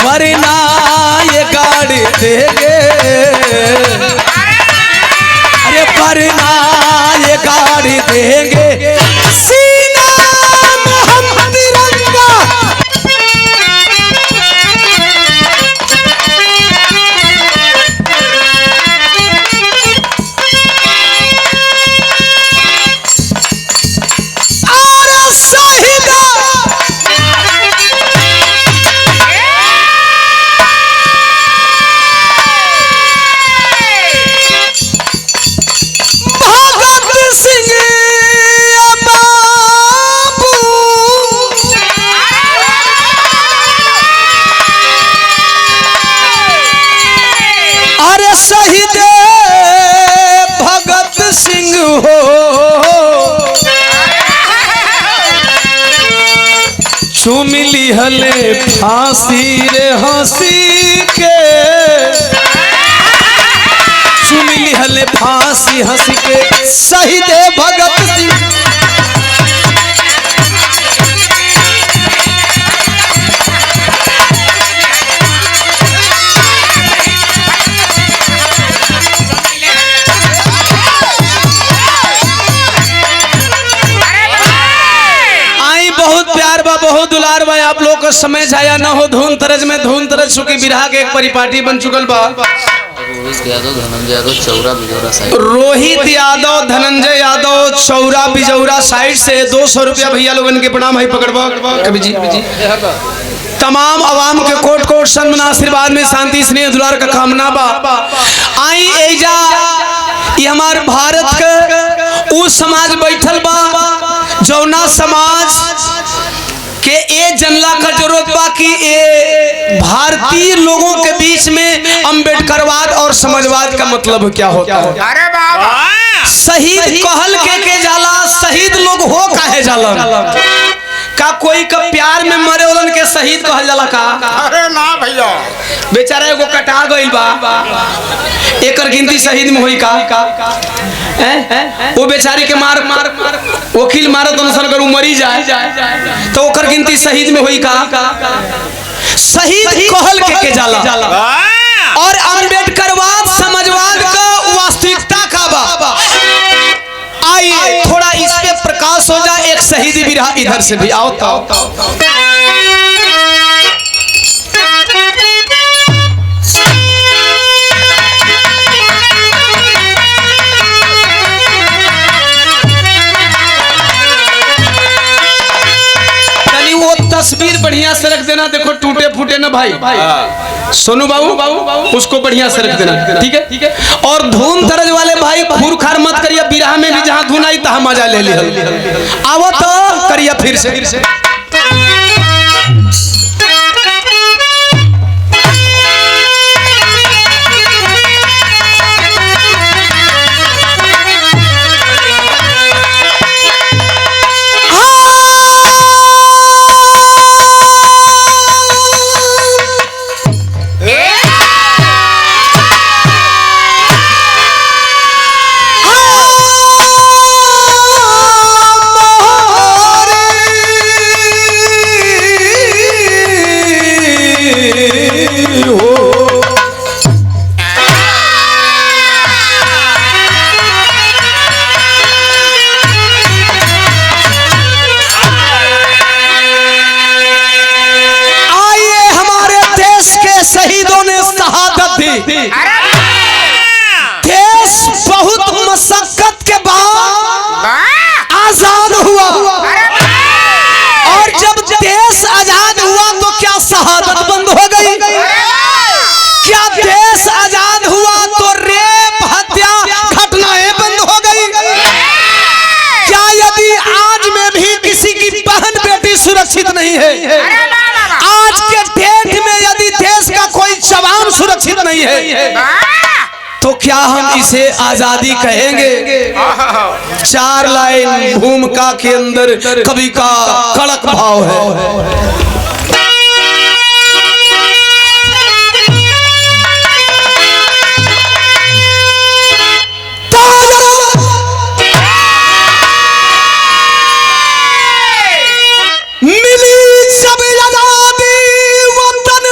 वरना ये गाड़ी देंगे, अरे वरना ये गाड़ी देंगे, सीना में हम तिरंगा। शहीद भगत सिंह हो, चूम लिहले फांसी रे हंसी के, चूम लिहले फांसी हंसी के, शहीद भगत सिंह। बहुत दुलार बा, आप लोग का समय जाया ना हो। धून तरज में धून तरज चुकी बिरहा के एक परिपाटी बन चुकल बा। रोहित यादव धनंजय यादव चौरा बिजौरा साइड से 200 रुपया भैया लोगन के प्रणाम है। पकड़बा कभी जी तमाम आवाम के कोट कोट सन्मान आशीर्वाद में शांति स्नेह दुलार का कामना बा। आई एजा ये हमार भारत के उ समाज बैठल बा जौना समाज के ए जनला का जरूरत बा कि ए भारतीय लोगों के बीच में अम्बेडकरवाद और समाजवाद का मतलब क्या होता है। अरे बाबा शहीद कहल के जाला, शहीद लोग हो काहे जाला का? कोई का प्यार में मरे वालन के शहीद कहल जाला का? अरे ना भैया, बेचारा एगो कटा गइल बा, एकर गिनती शहीद में होई का? वो बेचारी के मार वकील मारत अनुसार कर मरी जाए तो ओकर गिनती शहीद में होई का? शहीद कहल के जाला। और अम्बेडकरवाद समाजवाद का वास्तविकता का बा। आइए थोड़ा इस पे प्रकाश हो जाए। एक शहीदी बिरहा इधर से भी आओ तो। तस्वीर बढ़िया से रख देना, देखो टूटे फूटे ना भाई। सोनू बाबू उसको बढ़िया से रख देना, ठीक है। और धून तरज वाले भाई फूर खार मत करिए, बिरहा में भी जहाँ धुन आई तहाँ मजा ले लिया। आवो तो करिए फिर से। शहीदों ने शहादत दी। देश बहुत मशक्कत के बाद आजाद हुआ। और जब देश आजाद हुआ तो क्या शहादत बंद हो गई? क्या देश आजाद हुआ तो रेप हत्या घटनाएं बंद हो गई? क्या यदि आज में भी किसी की बहन बेटी सुरक्षित नहीं है? आज के डेट में यदि देश का कोई जवान सुरक्षित नहीं है तो क्या हम इसे आजादी कहेंगे? 4 लाइन भूमिका के अंदर कवि का कड़क भाव है। मिली जब आजादी वतन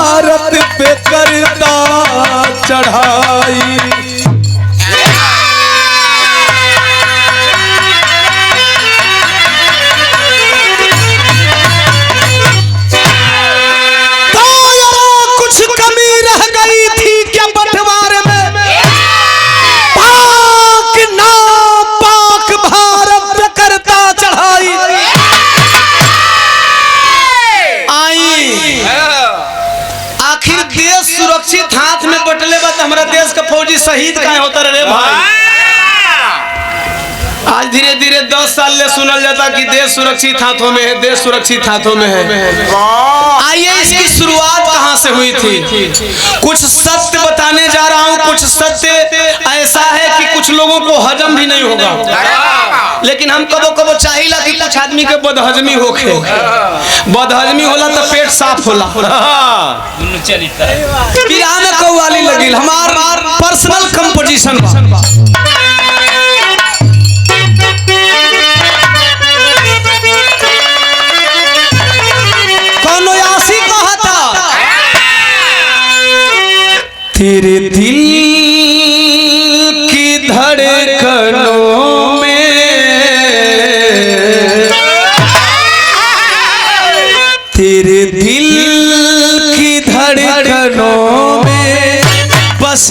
भारत पे करता चढ़ाई। कुछ कमी रह गई थी क्या बंटवारे में, पाक ना पाक भारत पे करता चढ़ाई। आई आखिर देश सुरक्षित हाथ में बटले बा, हमारा देश का फौजी शहीद काहे होता रहे भाई। आज धीरे धीरे 10 साल ले सुनल जाता कि देश सुरक्षित हाथों में है, देश सुरक्षित हाथों में है। आइए इसकी शुरुआत कहां से हुई थी, कुछ सत्य बताने जा रहा हूं। कुछ सत्य ऐसा है कि कुछ लोगों को हजम भी नहीं होगा, लेकिन हम कबो कबो चाहिला कि कुछ आदमी के बदहजमी होखे। बदहजमी होला तो पेट साफ होला। बिरहा में कव्वाली लगिल हमार पर्सनल कंपोजिशन बा। तेरे दिल की धड़कनों में, तेरे दिल की धड़कनों में बस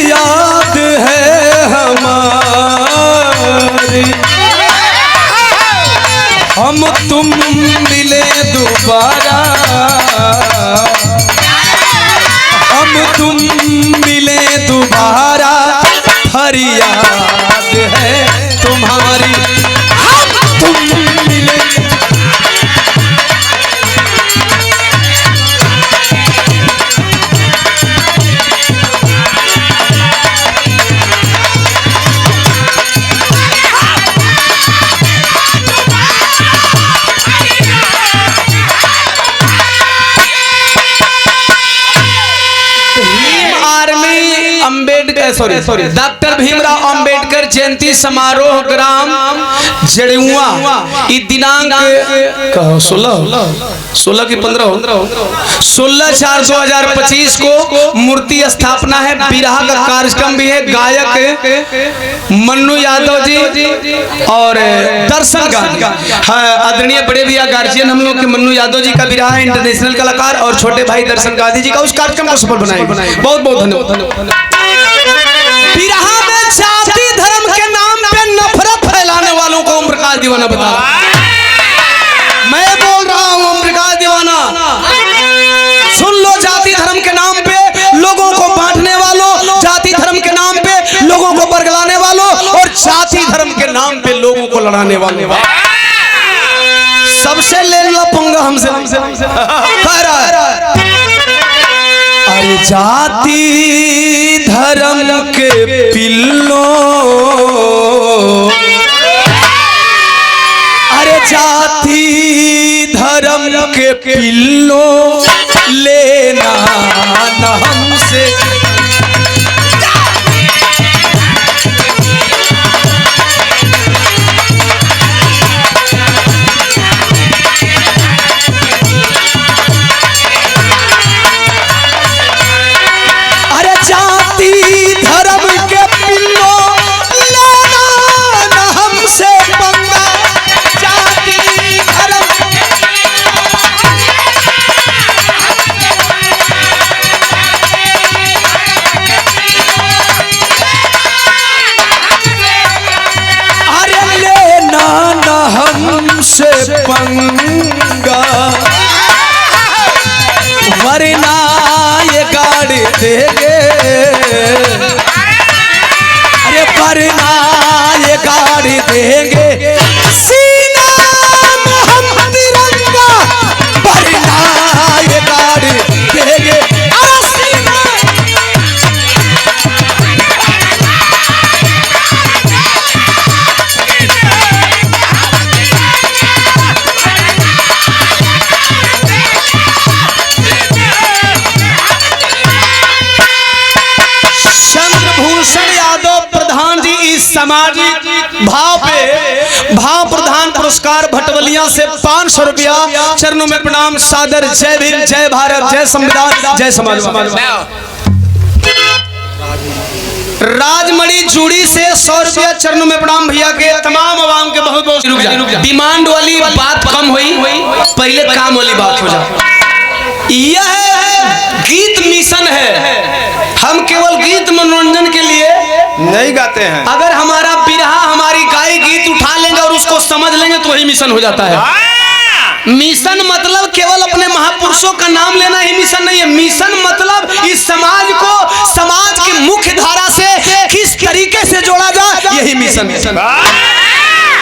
याद है हमारी। हम तुम मिले दोबारा, हम तुम मिले दोबारा, फरियाद है तुम्हारी। हम तुम मिले सॉरी डॉक्टर भीमराव अंबेडकर जयंती समारोह ग्राम जड़ुआ दिनांक 16 की 16/4/2025 को मूर्ति स्थापना है। बिरहा का कार्यक्रम भी है। गायक मन्नू यादव जी और दर्शन गांधी, आदरणीय बड़े भैया गार्जियन हम लोग के मन्नू यादव जी का बिरहा है, इंटरनेशनल कलाकार, और छोटे भाई दर्शन गांधी जी का उस कार्यक्रम को सफल बनाए। बहुत बहुत धन्यवाद। बिरहा में जाति धर्म के नाम पे नफरत फैलाने वालों को ओम प्रकाश दीवाना बता रहा हूं। मैं बोल रहा हूं ओम प्रकाश दीवाना, सुन लो। जाति धर्म के नाम पे लोगों को बांटने वालों, जाति धर्म के नाम पे लोगों को बरगलाने वालों, और जाति धर्म के नाम पे लोगों को लड़ाने वाले, सबसे ले लो पंगा हमसे कह रहा है। अरे जाति धर्म के पिल्लों, अरे जाति धर्म के पिल्लों, लेना न हमसे। पंगा देंगे, सीना में हम तिरंगा भरना ये गाड़ी देंगे। अरे सीना चंद्रभूषण यादव प्रधान जी इस सामाजिक भाव प्रधान पुरस्कार भटवलिया से 500 रुपया चरणों में प्रणाम सादर। जय भीम, जय भारत, जय संविधान, जय समाज। राजमणि चूड़ी से 100 रुपया चरणों में प्रणाम भैया के तमाम आवाम के बहुत बहुत। रुक जा, डिमांड वाली बात कम हुई, पहले काम वाली बात हो जाए। यह गीत मिशन है, हम केवल गीत मनोरंजन के लिए नहीं गाते हैं। अगर हमारा बिरहा हमारी गाय गीत उठा लेंगे और उसको समझ लेंगे तो वही मिशन हो जाता है। मिशन मतलब केवल अपने महापुरुषों का नाम लेना ही मिशन नहीं है। मिशन मतलब इस समाज को समाज की मुख्य धारा से किस तरीके से जोड़ा जाए, यही मिशन।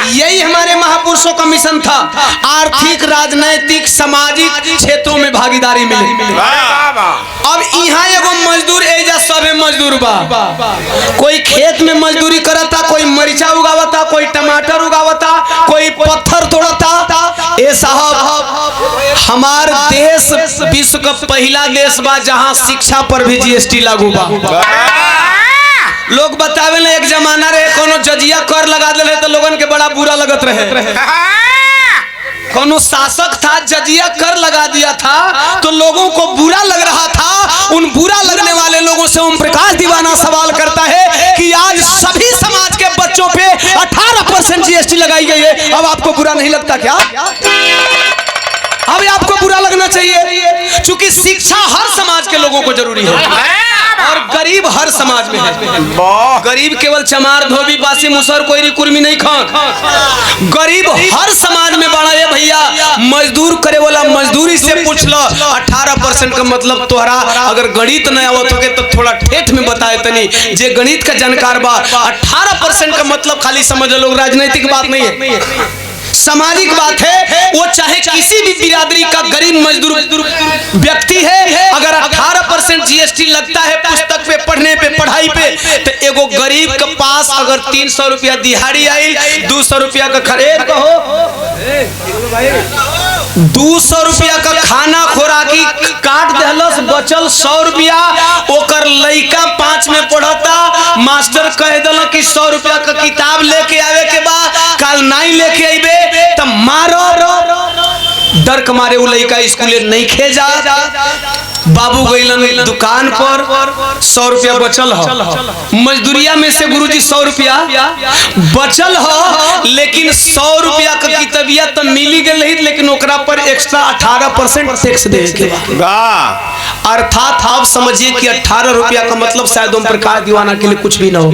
यही हमारे महापुरुषों का मिशन था। आर्थिक, राजनैतिक, सामाजिक क्षेत्रों में भागीदारी मिली। अब यहाँ एगो मजदूर एजा सब मजदूर बा, कोई खेत में मजदूरी करता, कोई मरीचा उगावता, कोई टमाटर उगावता, कोई पत्थर तोड़ता। ए साहब, हमार देश विश्व का पहला देश बा जहाँ शिक्षा पर भी जीएसटी लागू बा। लोग बतावे ले एक जमाना रहे कोनो जजिया कर लगा दे तो लोगन के बड़ा बुरा लगत रहे। कोनो शासक था जजिया कर लगा दिया था तो लोगों को बुरा लग रहा था। उन बुरा लगने वाले लोगों से ओम प्रकाश दीवाना सवाल करता है कि आज सभी समाज के बच्चों पे 18% जीएसटी लगाई गई है, अब आपको बुरा नहीं लगता क्या? अब आपको बुरा लगना चाहिए, क्योंकि शिक्षा हर समाज के लोगों को जरूरी है और गरीब हर समाज में है। गरीब केवल चमार धोबी बासी मुसर कोई कुर्मी नहीं खा, गरीब हर समाज में बड़ा है भैया। मजदूर करे वाला मजदूरी से पूछ लो, 18% का मतलब तोहरा अगर गणित नहीं आवत होगे तो थोड़ा ठेठ में बताए तनी। जे गणित का जानकार बा 18% का मतलब खाली समझ लो, राजनीतिक बात नहीं है, सामाजिक बात है। वो चाहे किसी भी बिरादरी का गरीब मजदूर व्यक्ति है, अगर 18% जीएसटी लगता है पुस्तक पे, पढ़ने पे, पढ़ाई पे, तो एगो गरीब के पास अगर 300 रुपया दिहाड़ी आई, 200 रुपया का खरीद कहो, 200 रुपया का खाना खोराकी काट दहलस, बचल 100 रुपया। ओकर लइका 5 में पढ़ता, मास्टर कह दिल कि 100 रुपया का किताब लेके आवे के बाद कल नहीं लेके आइबे तब मारो। डर के मारे वो लइका स्कूले नहीं खेजा। बाबू गइलन दुकान पर, 100 रुपया बचल हो, मजदूरिया में से गुरुजी 100 रुपया बचल हो, लेकिन 100 रुपया का किताबिया तो मिली गई, लेकिन ओकरा पर एक्स्ट्रा 18% टैक्स दे के बा। अर्थात आप समझिए कि 18 रुपया का मतलब शायद ओम प्रकाश दीवाना के लिए कुछ भी ना हो।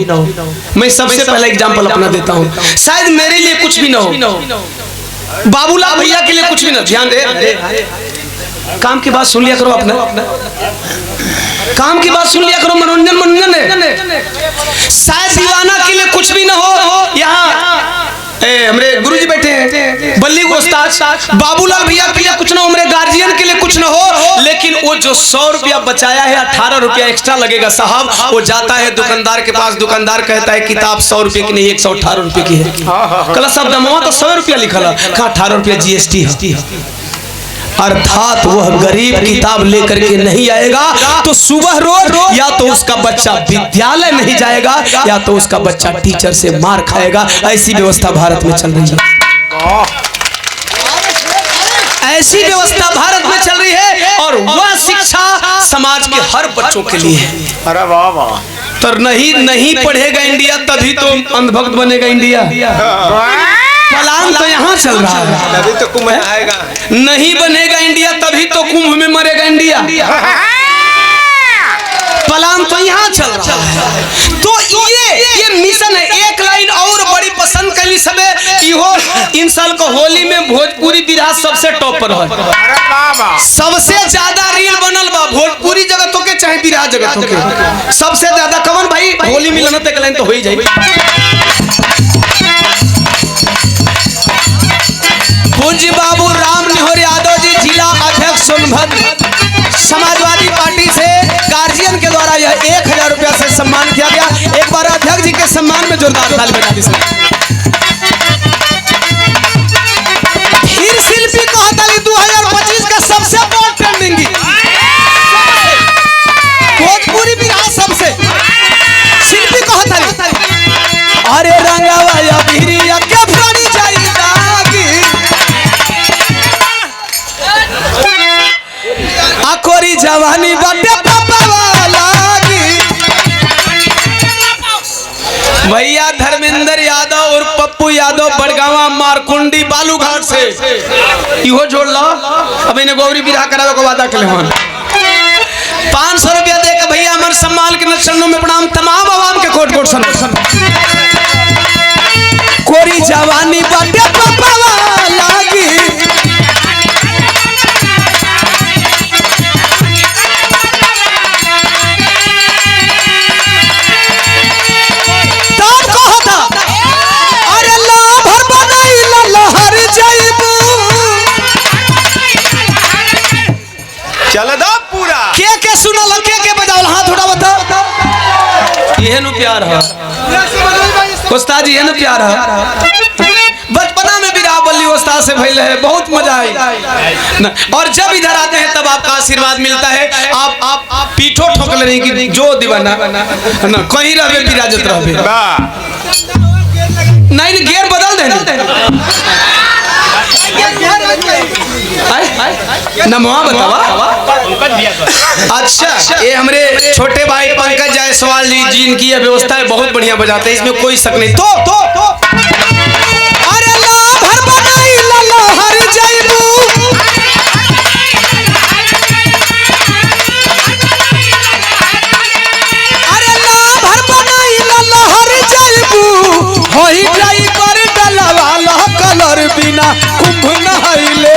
मैं सबसे पहला एग्जाम्पल अपना देता हूँ, शायद मेरे लिए कुछ भी ना हो, बाबूलाल भैया के लिए कुछ भी ना। ध्यान दे, काम की बात सुन लिया करो, अपना काम की बात सुन लिया करो, मनोरंजन है। शायद दीवाना के लिए कुछ भी ना हो। यहाँ हमारे गुरुजी बैठे हैं, बल्ली को उस्ताद, बाबूलाल भैया के लिए कुछ ना हो, हमारे गार्जियन के लिए कुछ ना हो, लेकिन वो जो 100 रुपया बचाया है, 18 रुपया एक्स्ट्रा लगेगा साहब। वो जाता है दुकानदार के पास, दुकानदार कहता है किताब 100 रुपये की नहीं 118 रुपये की है। कल सब दमवा तो 100 रुपया लिखा है, कहा 18 रुपया जीएसटी है। अर्थात वह गरीब किताब लेकर के नहीं आएगा तो सुबह रोज या तो उसका बच्चा विद्यालय नहीं जाएगा या तो उसका बच्चा टीचर से मार खाएगा। ऐसी व्यवस्था भारत में चल रही है, ऐसी व्यवस्था भारत में चल रही है, और वह शिक्षा समाज के हर बच्चों के लिए है। अरे वाह वाह, तो नहीं पढ़ेगा इंडिया तभी तो अंधभक्त बनेगा इंडिया। प्लान तो यहाँ चल रहा है, तभी तो कुंभ आएगा। नहीं बनेगा इंडिया तभी तो कुंभ में मरेगा इंडिया। प्लान तो यहाँ चल रहा है। तो ये मिशन है। एक लाइन और बड़ी पसंद करी सबे, इहो इन साल को होली में भोजपुरी बिरहा सबसे टॉप पर है। सबसे ज्यादा रील बनल बा भोजपुरी जगतों के चाहे बिरहा जगतों के, सबसे ज्यादा कवन भाई होली मिलन तक लाइन तो हो ही जाए। सम्मान किया गया। एक बार अध्यक्ष जी के सम्मान में जोरदार ताली बजा दी। फिर शिल्पी कहता 2025 का सबसे बड़ा ट्रेंडिंग भोजपुरी बिरहा सबसे शिल्पी कहता अरे रंगावा या बिरिया के पड़ी जाई दागी आखोरी जवानी बटे पापा लागी। भैया धर्मेंद्र यादव और पप्पू यादव बड़गावा मारकुंडी बालूघाट से इहो जोड़ लो। अब इन्हें गौरी बिरहा करावे को वादा कर 500 रुपया दे के भैया हमारे सम्मान के चरणों में प्रणाम। तमाम आवाम के कोट कोट सन कोरी जवानी बटे पापा लागी चल दो पूरा के सुनल के बजावल हाथ उठा बता। ये नु प्यार है उस्ताद जी, ये नु प्यार है। बचपना में भी रावली उस्ताद से भइल है, बहुत मजा आई। और जब इधर आते हैं तब आपका आशीर्वाद मिलता है। आप पीठो ठोकले नहीं कि जो दीवाना ना कहीं रहबे विराजत रहबे नहीं गेर बदल देना नमवा बतावा। अच्छा ये हमारे छोटे भाई पंकज जायसवाल जी जिनकी यह व्यवस्था है बहुत बढ़िया बजाते हैं, इसमें कोई शक नहीं। तो अरे ला भर बनाई ला हर जाइबू अरे ला भर बनाई ला हर जाइबू होई जाई पर डलवाला कलर बिना कुंभ नहाइले